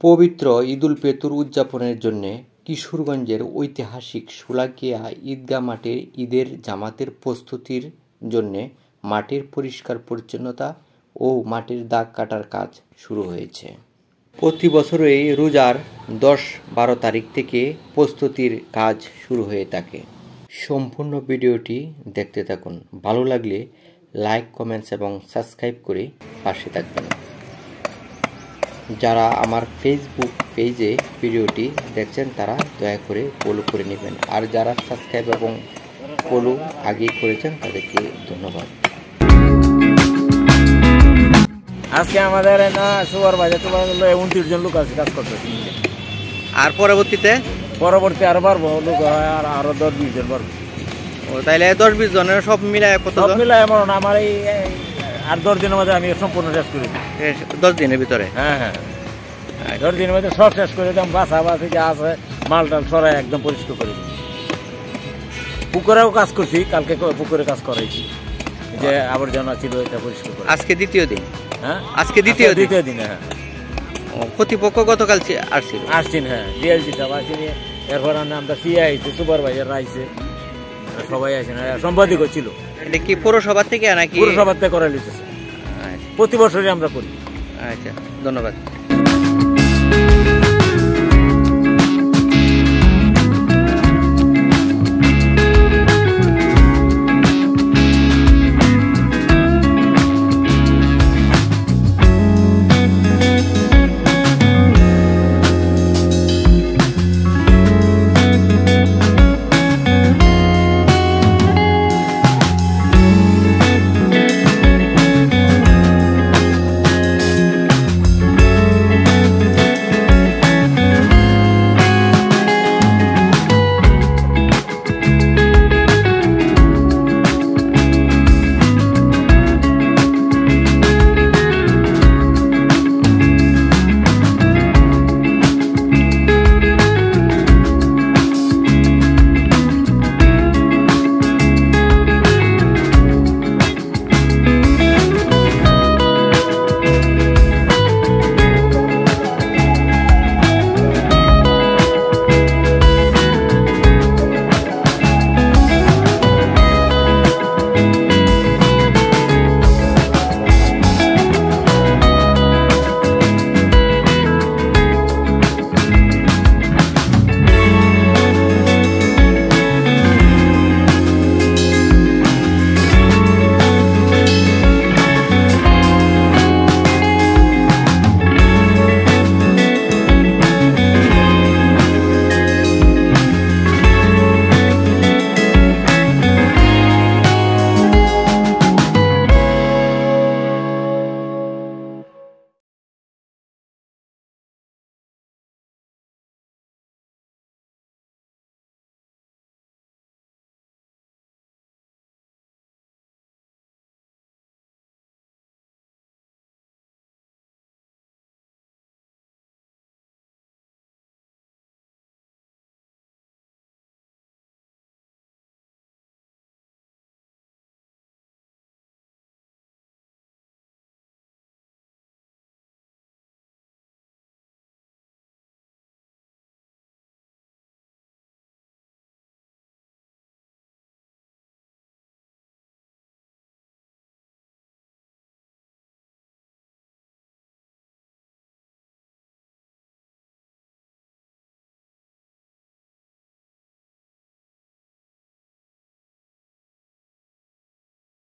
পবিত্র ঈদুল ফিতর উদযাপনের জন্য কিশোরগঞ্জের ঐতিহাসিক শোলাকিয়া ঈদগাহ মাঠে ঈদের জামাতের প্রস্তুতির জন্য মাঠের পরিষ্কার পরিচ্ছন্নতা ও মাটির দাগ কাটার কাজ শুরু হয়েছে। প্রতি বছরই রোজার 10-12 তারিখ থেকে প্রস্তুতির কাজ শুরু হয়ে থাকে। সম্পূর্ণ ভিডিওটি দেখতে থাকুন। ভালো লাগলে লাইক, কমেন্টস এবং সাবস্ক্রাইব করে পাশে থাকবেন। যারা আমার ফেসবুক পেজে ভিডিওটি দেখছেন তারা দয়া করে ফলো করে নেবেন, আর যারা সাবস্ক্রাইব এবং ফলো আগে করেছেন তাদেরকে ধন্যবাদ। আজকে আমাদের না সুপারভাইজার 29 জন লোক আছে, কাজ করতেছে। আর পরবর্তী আরো পারবো লোক, আর আরো 10-20 জন পারবো। ও তাইলে 10-20 জনের সব মিলায় কত? সব মিলায় মরণ আমার এই 8-10 দিনের মধ্যে আমি সম্পূর্ণ শেষ করে দিই। 10 দিনের ভিতরে? হ্যাঁ হ্যাঁ, 10 দিনের মধ্যে সব শেষ করে দিলাম। বাছাবাছি যা আছে মাল টাল সরাই একদম পরিষ্কার করে দিই। পুকুরেও কাজ করছি, কালকে পুকুরে কাজ করাইছি, যে আবর্জনা ছিল এটা পরিষ্কার করে। আজকে দ্বিতীয় দিন? হ্যাঁ, আজকে দ্বিতীয় দিন। হ্যাঁ, কর্তৃপক্ষ গতকাল আসছিল। হ্যাঁ, ডিএলসি সাহেব আসেনি, এরপর আমরা সিআই আইছে, সুপারভাইজার আইছে, সবাই আছে না, সম্পাদক ছিল। এটা কি পৌরসভা থেকে নাকি? পৌরসভা থেকে করা লিখেছে, প্রতি বছরই আমরা করি। আচ্ছা, ধন্যবাদ।